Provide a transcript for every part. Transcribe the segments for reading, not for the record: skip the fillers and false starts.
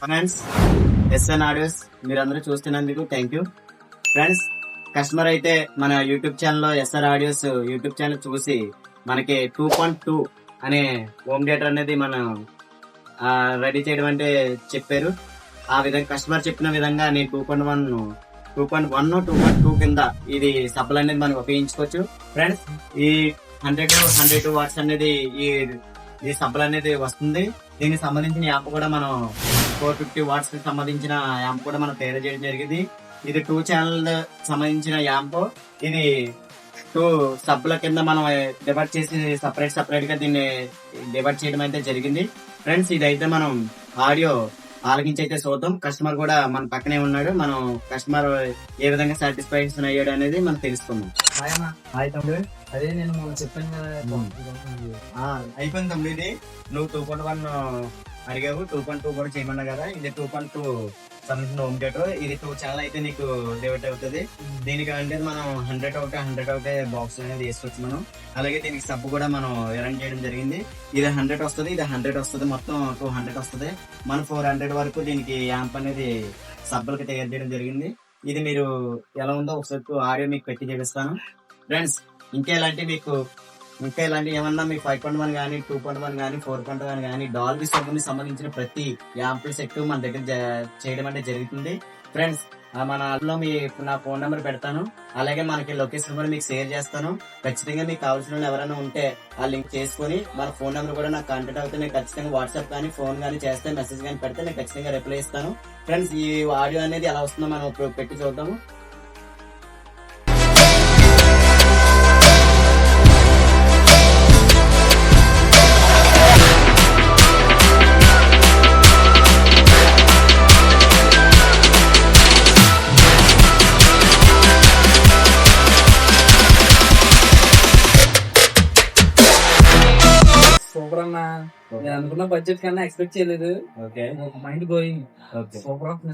Friends, SN audios మీరందరూ చూస్తున్నందుకు thank you. Friends, customer అయితే మన యూట్యూబ్ ఛానల్లో ఎస్ఆర్ ఆడియోస్ యూట్యూబ్ ఛానల్ చూసి మనకి 2.2 అనే హోమ్ థియేటర్ అనేది మనం రెడీ చేయడం అంటే చెప్పారు. ఆ విధంగా కస్టమర్ చెప్పిన విధంగా నేను 2.1 కింద ఇది సబ్బులు అనేది మనం ఉపయోగించుకోవచ్చు. ఫ్రెండ్స్, ఈ 100 వాట్స్ అనేది ఈ సబ్బులు అనేది వస్తుంది. దీనికి సంబంధించిన యాప్ కూడా మనం 450 వాట్స్ కి సంబంధించిన యాంప్ కూడా మనం తయారు చేయడం జరిగింది. ఇది 2 ఛానల్ సంబంధించిన యాంప్. ఇది 2 సబ్బుల కింద మనం డివైడ్ చేసి సపరేట్ గా దీన్ని డివైడ్ చేయడం అయితే జరిగింది. ఫ్రెండ్స్, ఇదైతే మనం ఆడియో ఆలకించి అయితే చూద్దాం. కస్టమర్ కూడా మన పక్కనే ఉన్నాడు. మనం కస్టమర్ ఏ విధంగా సాటిస్ఫాక్షన్ అయ్యాడు అనేది మనం తెలుసుకుందాం. హాయ్ తమ్ముడు. అదే నేను మొన్న చెప్పాను కదా. అయిపోయింది తమ్ముడు. ఇది నువ్వు 2.1 అడిగావు, 2.2 కూడా చేయమన్నా కదా. ఇది 2.2 సంబంధించిన హోమ్ థియేటర్. ఇది 2 ఛానల్ అయితే నీకు డివైడ్ అవుతుంది. దీనికి అంటే మనం 100 బాక్స్ అనేది వేసుకోవచ్చు మనం. అలాగే దీనికి సబ్బు కూడా మనం అరేంజ్ చేయడం జరిగింది. ఇది 100 వస్తుంది, ఇది 100 వస్తుంది, మొత్తం 200 వస్తుంది. మనం 400 వరకు దీనికి యాంప్ అనేది సబ్బులకి తయారు చేయడం జరిగింది. ఇది మీరు ఎలా ఉందో ఒకసారి ఆడియో మీకు పెట్టి చూపిస్తాను. ఫ్రెండ్స్, ఇంకా ఇలాంటి ఏమన్నా మీకు 5.1 కానీ 2.1 కానీ 4.1 కానీ డాల్బీ సౌండ్ సంబంధించిన ప్రతి యాంపుల్ సెట్ మన దగ్గర చేయడం అంటే జరుగుతుంది. ఫ్రెండ్స్, మన యాప్లో నా ఫోన్ నెంబర్ పెడతాను. అలాగే మనకి లొకేషన్ కూడా మీకు షేర్ చేస్తాను. ఖచ్చితంగా మీకు కావాల్సిన వాళ్ళు ఎవరైనా ఉంటే ఆ లింక్ చేసుకుని మన ఫోన్ నెంబర్ కూడా నాకు కాంటాక్ట్ అవుతే నేను ఖచ్చితంగా వాట్సాప్ కానీ ఫోన్ కానీ చేస్తే మెసేజ్ కానీ పెడితే నేను ఖచ్చితంగా రిప్లై ఇస్తాను. ఫ్రెండ్స్, ఈ ఆడియో అనేది ఎలా వస్తుందో మనం ఇప్పుడు పెట్టి చూద్దాము. సూపర్ అన్న. నేను అనుకున్న బడ్జెట్ కన్నా ఎక్స్పెక్ట్ చేయలేదు. Okay, mind going. Okay, super of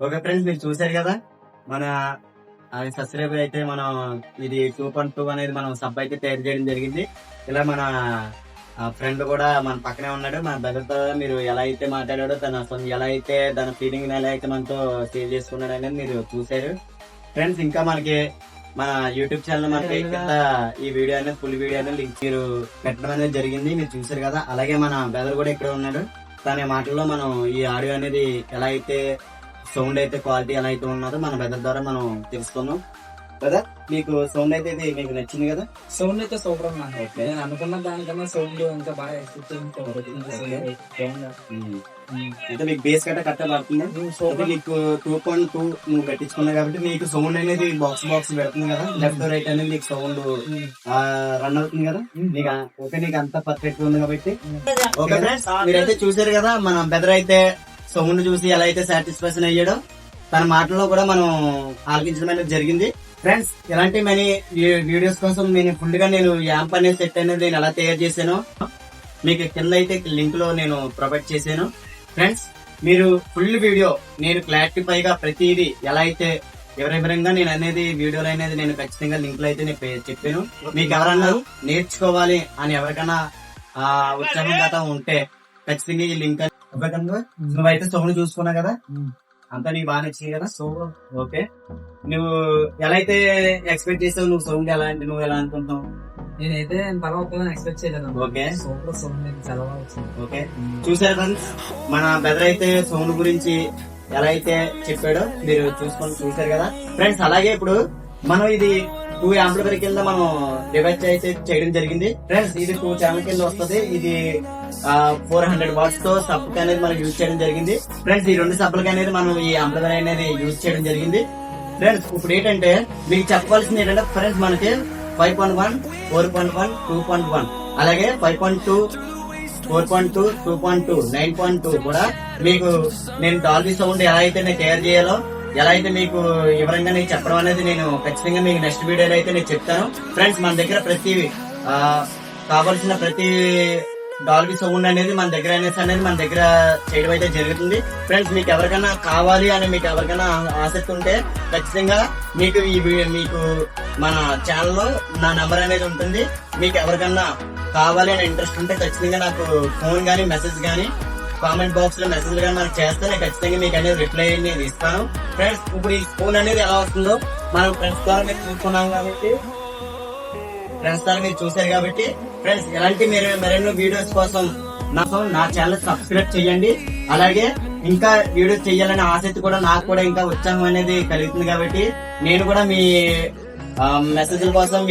okay. Friends, మీరు చూసారు కదా మన సబ్స్క్రైబర్ అయితే మనం ఇది 2.2 అనేది మనం సబ్ అయితే తయారు చేయడం జరిగింది. ఇలా మన ఫ్రెండ్ కూడా మన పక్కనే ఉన్నాడు. మన బ్రదర్తో మీరు ఎలా అయితే మాట్లాడాడో ఎలా అయితే తన ఫీలింగ్ ఎలా అయితే మనతో షేర్ చేసుకున్నాడు అనేది మీరు చూసారు. ఫ్రెండ్స్, ఇంకా మనకి మన యూట్యూబ్ ఛానల్ మనకి కింద ఈ వీడియో అనేది ఫుల్ వీడియో అనేది లింక్ మీరు పెట్టడం అనేది జరిగింది. మీరు చూసారు కదా. అలాగే మన బ్రదర్ కూడా ఇక్కడ ఉన్నాడు. తన మాటల్లో మనం ఈ ఆడియో అనేది ఎలా అయితే సౌండ్ అయితే క్వాలిటీ ఎలా అయితే ఉన్నదో మన బ్రదర్ ద్వారా మనం తెలుసుకున్నాం. కదా, మీకు సౌండ్ అయితే ఇది మీకు నచ్చింది కదా? సౌండ్ అయితే సూపర్ అన్న. నేను అనుకున్న దానికన్నా సౌండ్ ఇంకా బాగా ఎక్స్పెక్ట్ అయితే మీకు బేస్ గట్ట కట్టాలి. మీకు 2.2 నువ్వు కట్టించుకున్నావు కాబట్టి మీకు సౌండ్ అనేది బాక్స్ పెడుతుంది కదా. లెఫ్ట్ రైట్ అనేది మీకు సౌండ్ రన్ అవుతుంది కదా. నీకు ఓకే, నీకు అంత పర్ఫెక్ట్ ఉంది కాబట్టి ఓకే. ఫ్రెండ్స్, మీరైతే చూసారు కదా మన బ్రదర్ అయితే సౌండ్ చూసి ఎలా అయితే సాటిస్ఫాక్షన్ అయ్యాడో తన మాటల్లో కూడా మనం ఆలకించడం అనేది జరిగింది. ఫ్రెండ్స్, ఇలాంటి మనీ వీడియోస్ కోసం నేను ఫుల్ గా నేను యాంప్ అనేది సెట్ అనేది నేను ఎలా తయారు చేశానో మీకు కింద అయితే లింక్ లో నేను ప్రొవైడ్ చేశాను. ఫ్రెండ్స్, మీరు ఫుల్ వీడియో నేను క్లారిటీ పైగా ప్రతిదీ ఎలా అయితే వివరంగా నేను అనేది వీడియోలో అనేది నేను ఖచ్చితంగా లింక్ లో అయితే నేను చెప్పాను. మీకు ఎవరన్నా నేర్చుకోవాలి అని ఎవరికైనా ఉత్సాహం గత ఉంటే ఖచ్చితంగా ఈ లింక్ నువ్వైతే సౌండ్ చూసుకున్నా కదా, అంతా నీకు బాగా నచ్చింది కదా. సో ఓకే, నువ్వు ఎలా అయితే ఎక్స్పెక్ట్ చేసావు, నువ్వు సౌండ్ నువ్వు ఎలా అనుకుంటావు? నేనైతే తర్వాత ఎక్స్పెక్ట్ చేయలేదు. ఓకే, సూపర్ సౌండ్ చాలా బాగా వచ్చింది. ఓకే, చూసారు ఫ్రెండ్స్, మన బ్రదర్ అయితే సౌండ్ గురించి ఎలా అయితే చెప్పాడో మీరు చూసారు కదా. ఫ్రెండ్స్, అలాగే ఇప్పుడు మనం ఇది 2 యాంప్లిఫైర్ కింద మనం డివైడ్ అయితే చేయడం జరిగింది. ఫ్రెండ్స్, ఇది 2 ఛానల్ కింద వస్తుంది. ఇది 400 వాట్స్ తో సబ్బుకి అనేది మనం యూజ్ చేయడం జరిగింది. ఫ్రెండ్స్, ఈ 2 సబ్బులకి అనేది మనం ఈ యాంప్లిఫైర్ అనేది యూజ్ చేయడం జరిగింది. ఫ్రెండ్స్, ఇప్పుడు ఏంటంటే మీకు చెప్పవలసింది ఏంటంటే ఫ్రెండ్స్, మనకి 5.1, 4.1, 2.1 అలాగే 5.2, 4.2, 2.2, 9.2 కూడా మీకు నేను డాల్బీ సౌండ్ ఎలా అయితే నేను తయారు చేయాలో ఎలా అయితే మీకు వివరంగా నేను చెప్పడం అనేది నేను ఖచ్చితంగా మీకు నెక్స్ట్ వీడియోలో అయితే నేను చెప్తాను. ఫ్రెండ్స్, మన దగ్గర కావాల్సిన ప్రతి డాల్బీ సౌండ్ అనేది మన దగ్గర అనేది మన దగ్గర చేయడం అయితే జరుగుతుంది. ఫ్రెండ్స్, మీకు ఎవరికైనా కావాలి అని మీకు ఎవరికైనా ఆసక్తి ఉంటే ఖచ్చితంగా మీకు మీకు మన ఛానల్లో నా నంబర్ అనేది ఉంటుంది. మీకు ఎవరికైనా కావాలి అని ఇంట్రెస్ట్ ఉంటే ఖచ్చితంగా నాకు ఫోన్ కానీ మెసేజ్ కానీ కామెంట్ బాక్స్ లో మెసేజ్ గా నాకు చేస్తే నేను ఖచ్చితంగా మీకు అనేది రిప్లై అనేది ఇస్తాను. ఫ్రెండ్స్ ఇప్పుడు ఈ ఫోన్ అనేది ఎలా వస్తుందో మనం ఫ్రెండ్స్ ద్వారా మీరు చూసుకున్నాం కాబట్టి చూసారు కాబట్టి ఫ్రెండ్స్ ఎలాంటి మరెన్నో వీడియోస్ కోసం నా ఛానల్ సబ్స్క్రైబ్ చేయండి. అలాగే ఇంకా వీడియోస్ చేయాలనే ఆసక్తి కూడా నాకు కూడా ఇంకా ఉత్సాహం అనేది కలుగుతుంది కాబట్టి నేను కూడా మీ మెసేజ్ల కోసం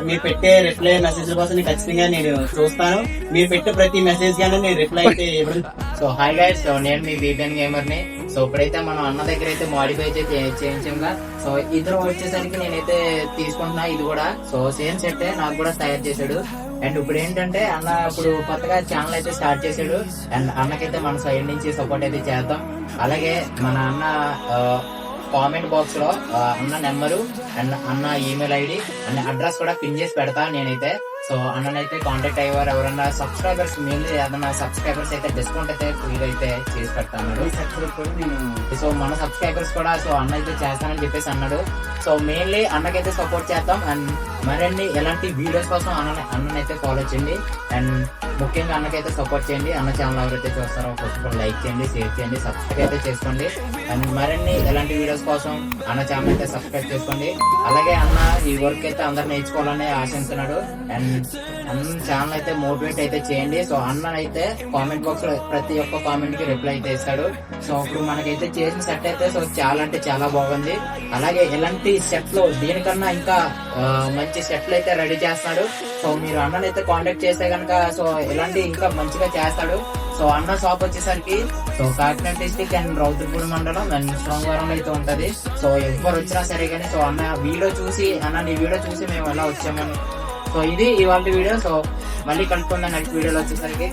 మీరు పెట్టే రిప్లై మెసేజ్ల కోసం నేను ఖచ్చితంగా నేను చూస్తాను. మీరు పెట్టే ప్రతి మెసేజ్ గానే నేను రిప్లై అయితే ఇవ్వడం. సో హాయ్ గైస్, సో నేను మీ బీబీఎన్ గేమర్ ని. సో ఇప్పుడైతే మనం అన్న దగ్గర అయితే మాడిఫై అయితే చేయించాంగా. సో ఇద్దరు వచ్చేసరికి నేనైతే తీసుకుంటున్నా ఇది కూడా. సో సేమ్ సెట్ నాకు కూడా తయారు చేశాడు. అండ్ ఇప్పుడు ఏంటంటే అన్న ఇప్పుడు కొత్తగా ఛానల్ అయితే స్టార్ట్ చేశాడు. అండ్ అన్నకైతే మన సైడ్ నుంచి సపోర్ట్ అయితే చేద్దాం. అలాగే మన అన్న కామెంట్ బాక్స్ లో అన్న నెంబరు అండ్ అన్న ఈమెయిల్ ఐడి అండ్ అడ్రస్ కూడా పిన్ చేసి పెడతా నేనైతే. సో అన్ననైతే కాంటాక్ట్ అయ్యేవారు ఎవరన్నా సబ్స్క్రైబర్స్ మెయిన్లీ ఏదన్నా సబ్స్క్రైబర్స్ అయితే డిస్కౌంట్ అయితే ఫ్రీగా అయితే చేసి పెడతాను. సో మన సబ్స్క్రైబర్స్ కూడా సో అన్న అయితే చేస్తానని చెప్పేసి అన్నాడు. సో మెయిన్లీ అన్నకైతే సపోర్ట్ చేద్దాం. అండ్ మరిన్ని ఎలాంటి వీడియోస్ కోసం అన్ననైతే ఫాలో చేయండి. అండ్ ముఖ్యంగా అన్నకైతే సపోర్ట్ చేయండి. అన్న ఛానల్ ఎవరైతే చూస్తారో ఫస్ట్ ఆఫ్ ఆల్ లైక్ చేయండి, షేర్ చేయండి, సబ్స్క్రైబ్ అయితే చేసుకోండి. అండ్ మరిన్ని ఎలాంటి వీడియోస్ కోసం అన్న ఛానల్ అయితే సబ్స్క్రైబ్ చేసుకోండి. అలాగే అన్న ఈ వర్క్ అయితే అందరు నేర్చుకోవాలని ఆశిస్తున్నాడు. అండ్ అన్న ఛానల్ అయితే మోటివేట్ అయితే చేయండి. సో అన్న అయితే కామెంట్ బాక్స్ లో ప్రతి ఒక్క కామెంట్ కి రిప్లై అయితే ఇస్తాడు. సో ఇప్పుడు మనకైతే చేసిన సెట్ అయితే సో చాలా అంటే చాలా బాగుంది. అలాగే ఎలాంటి సెట్లు దీనికన్నా ఇంకా మంచి సెట్లు అయితే రెడీ చేస్తున్నాడు. సో మీరు అన్ననైతే కాంటాక్ట్ చేస్తే కనుక సో ఎలాంటి ఇంకా మంచిగా చేస్తాడు. సో అన్న షాప్ వచ్చేసరికి so Kakinada district and Routhulapudi మండలం అండ్ శృంగారం అయితే ఉంటది. సో ఎవరు వచ్చినా సరే కానీ సో అన్న వీడియో చూసి నీ వీడియో చూసి మేము ఎలా వచ్చామని. సో ఇది ఇవాళ వీడియో. సో మళ్ళీ కలుపుకుందాం నెక్స్ట్ వీడియోలో వచ్చేసరికి.